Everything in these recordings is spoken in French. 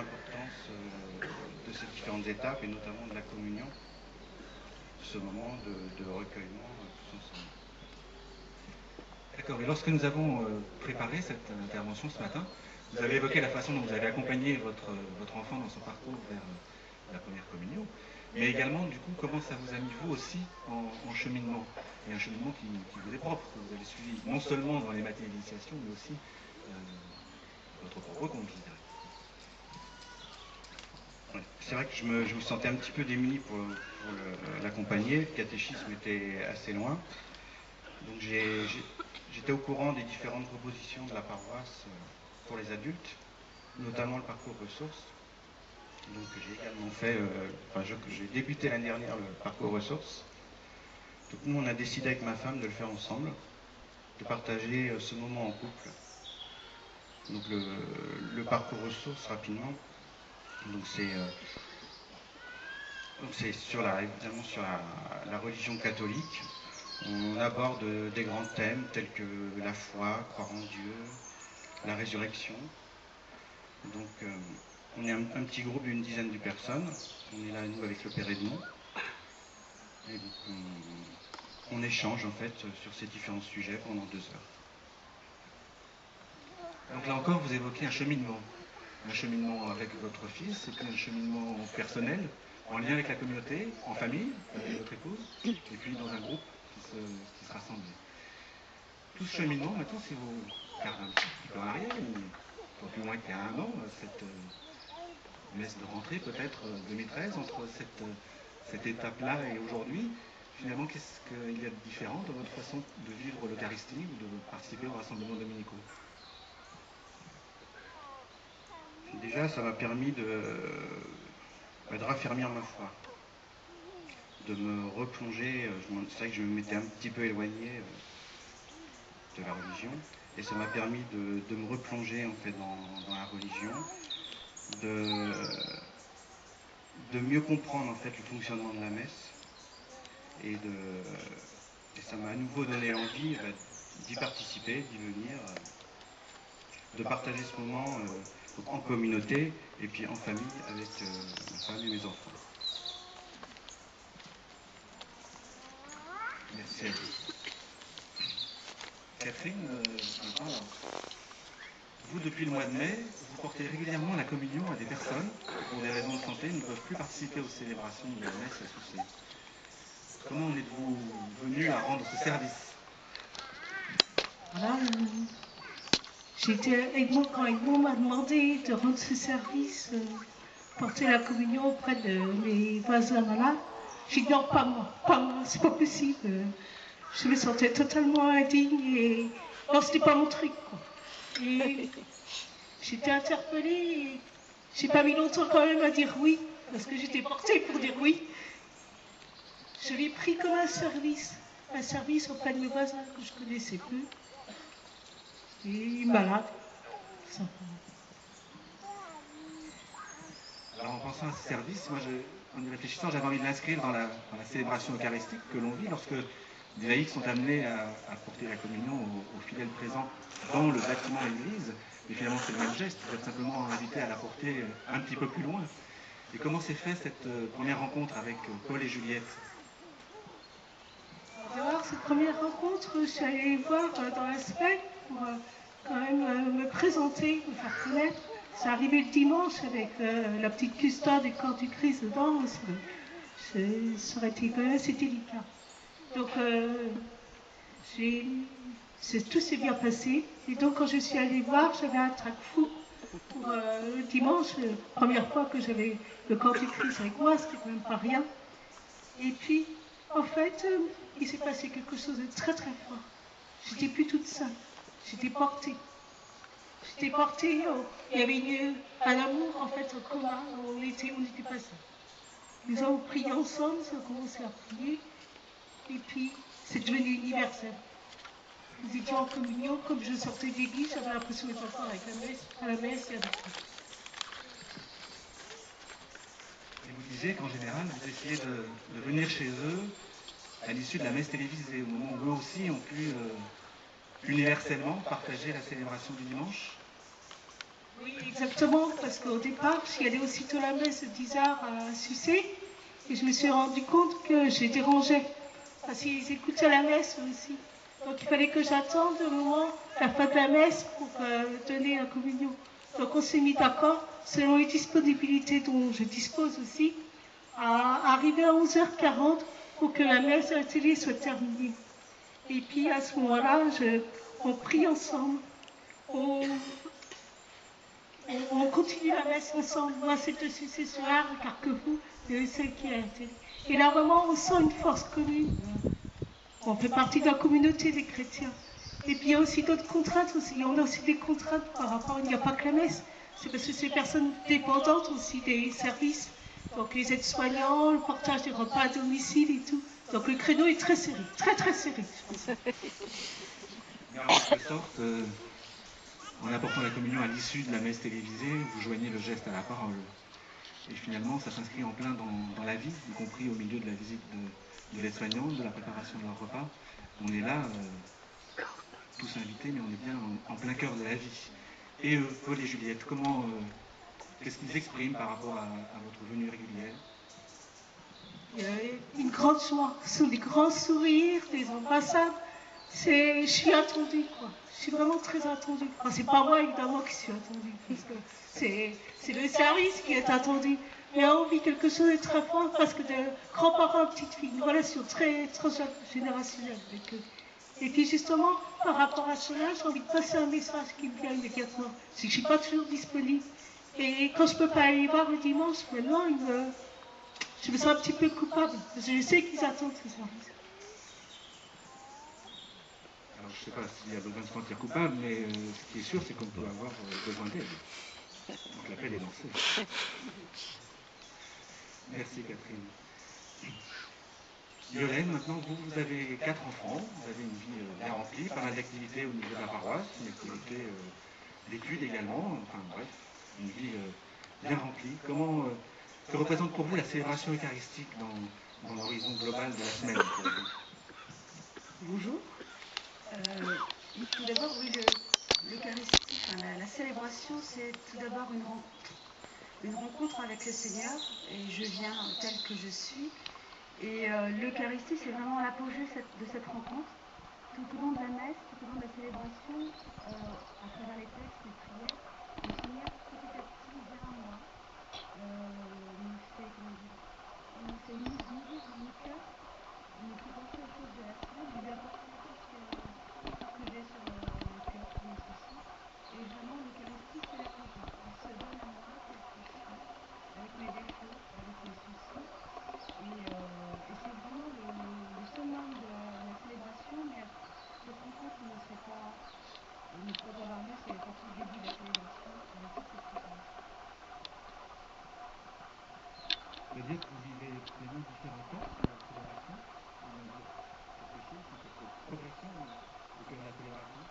l'importance de ces différentes étapes et notamment de la communion, ce moment de recueillement tous ensemble. D'accord, et lorsque nous avons préparé cette intervention ce matin, vous avez évoqué la façon dont vous avez accompagné votre enfant dans son parcours vers la première communion, mais également, du coup, comment ça vous a mis vous aussi en cheminement, et un cheminement qui vous est propre, que vous avez suivi non seulement dans les matières d'initiation, mais aussi votre propre compte, je dirais. Ouais, c'est vrai que je me sentais un petit peu démuni pour l'accompagner, le catéchisme était assez loin, donc j'étais au courant des différentes propositions de la paroisse pour les adultes, notamment le parcours ressources. Donc j'ai également fait, j'ai débuté l'année dernière le parcours ressources. Donc nous on a décidé avec ma femme de le faire ensemble, de partager ce moment en couple. Donc le parcours ressources rapidement, donc c'est évidemment sur la religion catholique. On aborde des grands thèmes tels que la foi, croire en Dieu, la résurrection. Donc on est un petit groupe d'une dizaine de personnes. On est là, nous, avec le Père Edmond. Et donc on échange en fait sur ces différents sujets pendant 2 heures. Donc là encore, vous évoquez un cheminement avec votre fils, et puis un cheminement personnel, en lien avec la communauté, en famille, avec votre épouse, et puis dans un groupe qui se rassemble. Tout ce cheminement, maintenant, si vous regardez un petit peu en arrière, ou plus loin qu'il y a 1 an, cette messe de rentrée peut-être 2013, entre cette étape-là et aujourd'hui, finalement, qu'est-ce qu'il y a de différent dans votre façon de vivre l'Eucharistie ou de participer aux rassemblements dominicaux? Déjà, ça m'a permis de raffermir ma foi, de me replonger. C'est vrai que je m'étais un petit peu éloigné de la religion, et ça m'a permis de me replonger en fait dans la religion, de mieux comprendre en fait le fonctionnement de la messe, et ça m'a à nouveau donné envie d'y participer, d'y venir, de partager ce moment donc en communauté et puis en famille avec ma femme et mes enfants. Merci à vous. Catherine, vous, depuis le mois de mai, vous portez régulièrement la communion à des personnes qui, pour des raisons de santé, ne peuvent plus participer aux célébrations de la messe associée. Comment en êtes-vous venu à rendre ce service? Voilà, quand Edmond m'a demandé de rendre ce service, porter la communion auprès de mes voisins malades, j'ai dit non, pas moi, c'est pas possible. Je me sentais totalement indigne et non, c'était pas mon truc, quoi. Et j'étais interpellée et j'ai pas mis longtemps quand même à dire oui, parce que j'étais portée pour dire oui. Je l'ai pris comme un service auprès de mes voisins que je connaissais peu. Et malade, simplement. Alors en pensant à ce service, moi, en y réfléchissant, j'avais envie de l'inscrire dans la célébration eucharistique que l'on vit lorsque des laïcs sont amenés à porter la communion aux fidèles présents dans le bâtiment église. Et finalement, c'est le même geste, vous êtes simplement invité à la porter un petit peu plus loin. Et comment s'est fait cette première rencontre avec Paul et Juliette? D'abord, cette première rencontre, je suis allée les voir dans la semaine pour quand même me présenter, me faire connaître. C'est arrivé le dimanche avec la petite custode du corps du Christ dedans. Ça aurait été quand même assez délicat. Donc, tout s'est bien passé. Et donc, quand je suis allée voir, j'avais un trac fou pour le dimanche, première fois que j'avais le corps du Christ avec moi, c'était quand même pas rien. Et puis, en fait, il s'est passé quelque chose de très très fort. J'étais plus toute seule, j'étais portée. J'étais portée, il y avait un amour en fait commun, on n'était pas seuls. Nous avons prié ensemble, nous avons commencé à prier, et puis c'est devenu universel. Nous étions en communion, comme je sortais de l'église, j'avais l'impression d'être encore avec à la messe et avec eux. Et vous disiez qu'en général, vous essayez de venir chez eux à l'issue de la messe télévisée, au moment où eux aussi ont pu universellement partager la célébration du dimanche. Oui, exactement, parce qu'au départ, j'y allais aussitôt la messe de 10h à Sucé, et je me suis rendu compte que j'ai dérangé, parce qu'ils écoutaient la messe aussi. Donc il fallait que j'attende le moment, la fin de la messe, pour donner la communion. Donc on s'est mis d'accord, selon les disponibilités dont je dispose aussi, à arriver à 11h40 pour que la messe à la télé soit terminée. Et puis à ce moment-là, on prie ensemble, on continue la messe ensemble. Moi, c'est dessus ce soir, car que vous, c'est celle qui a été. Et là, vraiment, on sent une force commune. On fait partie de la communauté des chrétiens. Et puis, il y a aussi d'autres contraintes aussi. On a aussi des contraintes par rapport, il n'y a pas que la messe. C'est parce que c'est des personnes dépendantes aussi des services. Donc, les aides-soignants, le partage des repas à domicile et tout. Donc, le créneau est très serré, très très serré. Mais en quelque sorte, en apportant la communion à l'issue de la messe télévisée, vous joignez le geste à la parole. Et finalement, ça s'inscrit en plein dans la vie, y compris au milieu de la visite de l'aide-soignante, de la préparation de leur repas. On est là, tous invités, mais on est bien en plein cœur de la vie. Et Paul et Juliette, qu'est-ce qu'ils expriment par rapport à votre venue régulière? Il y a une grande joie, ce sont des grands sourires, des embrassades. Je suis attendue, quoi. Je suis vraiment très attendue. Enfin, c'est pas moi, évidemment, qui suis attendue, parce que c'est le service qui est attendu. Mais on vit quelque chose de très fort, parce que de grands-parents à petite fille, une relation très, très générationnelle avec eux. Et puis justement, par rapport à cela, j'ai envie de passer un message qui me vient immédiatement. C'est que je ne suis pas toujours disponible. Et quand je ne peux pas aller voir le dimanche, maintenant, je me sens un petit peu coupable. Je sais qu'ils attendent ce service. Alors, je ne sais pas s'il y a besoin de se sentir coupable, mais ce qui est sûr, c'est qu'on peut avoir besoin d'aide. Donc l'appel est lancé. Merci Catherine. Yolène, maintenant vous avez 4 enfants, vous avez une vie bien remplie, pas mal d'activités au niveau de la paroisse, une activité d'études également, enfin bref, une vie bien remplie. Que représente pour vous la célébration eucharistique dans l'horizon global de la semaine pour vous? Bonjour. Tout d'abord, oui, l'Eucharistie, enfin, la célébration, c'est tout d'abord une rencontre avec le Seigneur, et je viens tel que je suis. Et l'Eucharistie, c'est vraiment l'apogée de cette rencontre. Tout au long de la messe, tout au long de la célébration, à travers les textes, les prières, le Seigneur, petit à petit, vient à moi, me fait, me fait ouvrir mon cœur, me fait penser aux choses de la semaine, lui apporter tout ce que j'ai sur le cœur, tous mes soucis. Et vraiment, l'Eucharistie, c'est l'apogée. Il se donne à moi tel que je suis, avec mes défauts, avec mes soucis. Et c'est vraiment le summum de la célébration, mais cette rencontre ne pourrait pas avoir lieu s'il n'y avait pas tout le début de la célébration, avec toute cette préparation. C'est-à-dire que vous vivez pleinement différents temps sur la célébration? Vous voulez dire quelque chose sur cette progression au cœur de la célébration?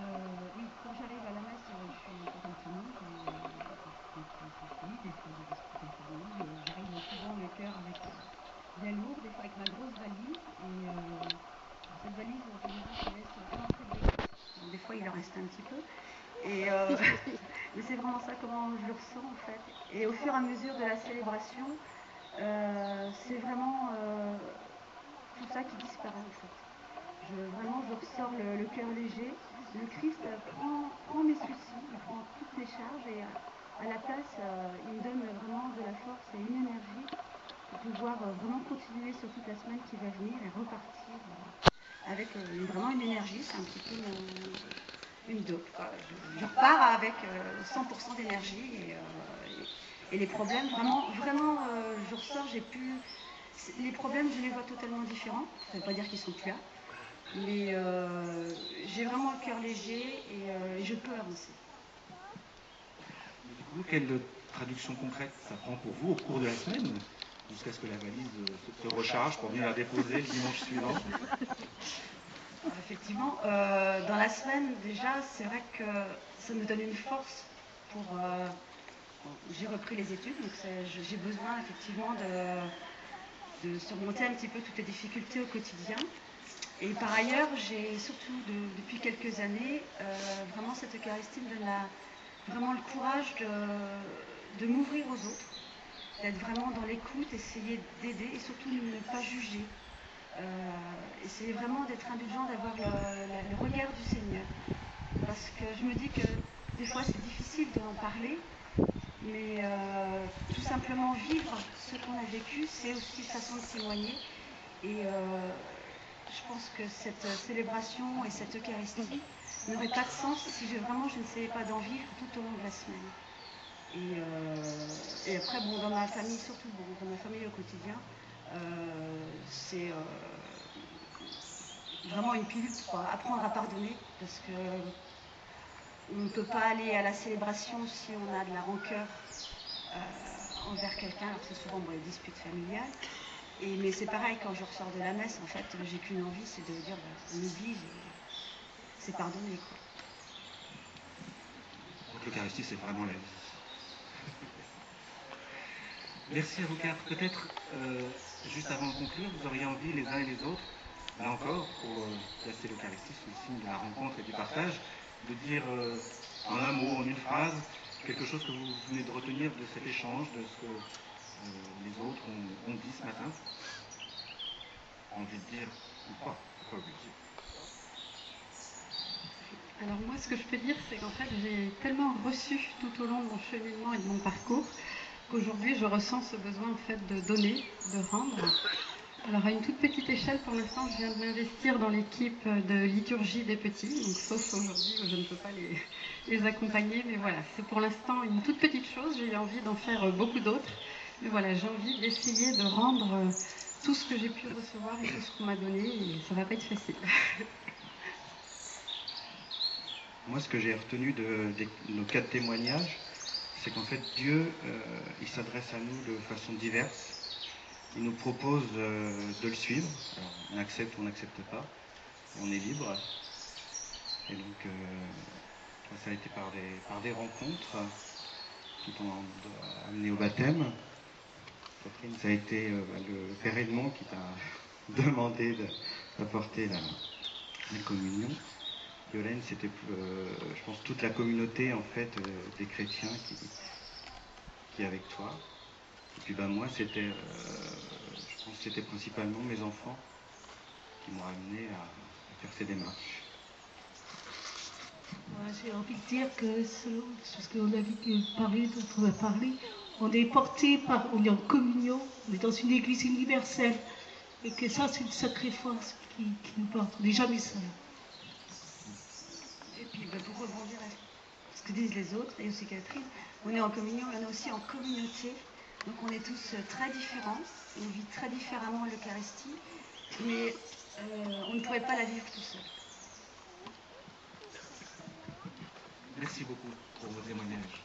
Oui, quand j'arrive à la messe, je suis un peu comme tout le monde, j'ai des petits soucis, des fois des disputes en famille. J'arrive souvent le cœur avec bien lourd, des fois avec ma grosse valise. Et cette valise, en général, je laisse à l'entrée de l'église. Bon, des fois, il en reste un petit peu. Mais c'est vraiment ça, comment je le ressens en fait. Et au fur et à mesure de la célébration, c'est vraiment tout ça qui disparaît en fait. Vraiment, je ressors le cœur léger. Le Christ prend mes soucis, il prend toutes mes charges et à la place, il me donne vraiment de la force et une énergie pour pouvoir vraiment continuer sur toute la semaine qui va venir et repartir avec vraiment une énergie. C'est un petit peu une dope, quoi. Je repars avec 100% d'énergie et les problèmes, vraiment, je ressors, les problèmes, je les vois totalement différents. Ça ne veut pas dire qu'ils sont plus là. Mais j'ai vraiment le cœur léger et je peux avancer. Mais du coup, quelle traduction concrète ça prend pour vous au cours de la semaine, jusqu'à ce que la valise se recharge pour venir la déposer le dimanche suivant? Alors, effectivement, dans la semaine, déjà, c'est vrai que ça me donne une force pour... j'ai repris les études, donc j'ai besoin effectivement de surmonter un petit peu toutes les difficultés au quotidien. Et par ailleurs, j'ai surtout depuis quelques années, vraiment cette Eucharistie me donne vraiment le courage de m'ouvrir aux autres, d'être vraiment dans l'écoute, essayer d'aider et surtout de ne pas juger. Essayer vraiment d'être indulgent, d'avoir le regard du Seigneur. Parce que je me dis que des fois c'est difficile d'en parler, mais tout simplement vivre ce qu'on a vécu, c'est aussi une façon de témoigner. Et je pense que cette célébration et cette Eucharistie n'aurait pas de sens si vraiment je ne savais pas d'en vivre tout au long de la semaine. Et après, bon, dans ma famille, surtout dans ma famille au quotidien, c'est vraiment une pilule pour apprendre à pardonner, parce que on ne peut pas aller à la célébration si on a de la rancœur envers quelqu'un, alors c'est souvent les disputes familiales. Mais c'est pareil, quand je ressors de la messe, en fait, j'ai qu'une envie, c'est de dire on oublie, c'est pardonner, quoi. Donc l'Eucharistie, c'est vraiment la vie. Merci à vous quatre. Peut-être, juste avant de conclure, vous auriez envie, les uns et les autres, là encore, pour placer l'Eucharistie sous le signe de la rencontre et du partage, de dire en un mot, en une phrase, quelque chose que vous venez de retenir de cet échange, de ce que les autres ont dit ce matin. Envie de dire ou pas obligé. Alors moi, ce que je peux dire, c'est qu'en fait, j'ai tellement reçu tout au long de mon cheminement et de mon parcours qu'aujourd'hui, je ressens ce besoin en fait de donner, de rendre. Alors à une toute petite échelle, pour l'instant, je viens de m'investir dans l'équipe de liturgie des petits, donc sauf aujourd'hui où je ne peux pas les accompagner, mais voilà, c'est pour l'instant une toute petite chose, j'ai envie d'en faire beaucoup d'autres, mais voilà, j'ai envie d'essayer de rendre tout ce que j'ai pu recevoir et tout ce qu'on m'a donné, et ça va pas être facile. Moi, ce que j'ai retenu de nos 4 témoignages, c'est qu'en fait, Dieu, il s'adresse à nous de façon diverse. Il nous propose de le suivre. Alors, on accepte ou on n'accepte pas. On est libre. Et donc, ça a été par des rencontres qui t'ont amené au baptême. Catherine, ça a été le Père Edmond qui t'a demandé d'apporter la communion. Yolène, c'était, je pense, toute la communauté en fait des chrétiens qui est avec toi. Et puis moi, c'était, je pense, que c'était principalement mes enfants qui m'ont amené à faire ces démarches. J'ai envie de dire que selon ce qu'on a parlé, dont on a parlé, on est porté par, on est en communion, on est dans une église universelle, et que ça, c'est une sacrée force qui nous porte. On n'est jamais seul. Et puis pour rebondir à ce que disent les autres, et aussi Catherine, on est en communion, mais on est aussi en communauté. Donc on est tous très différents, on vit très différemment l'Eucharistie, mais on ne pourrait pas la vivre tout seul. Merci beaucoup pour vos témoignages.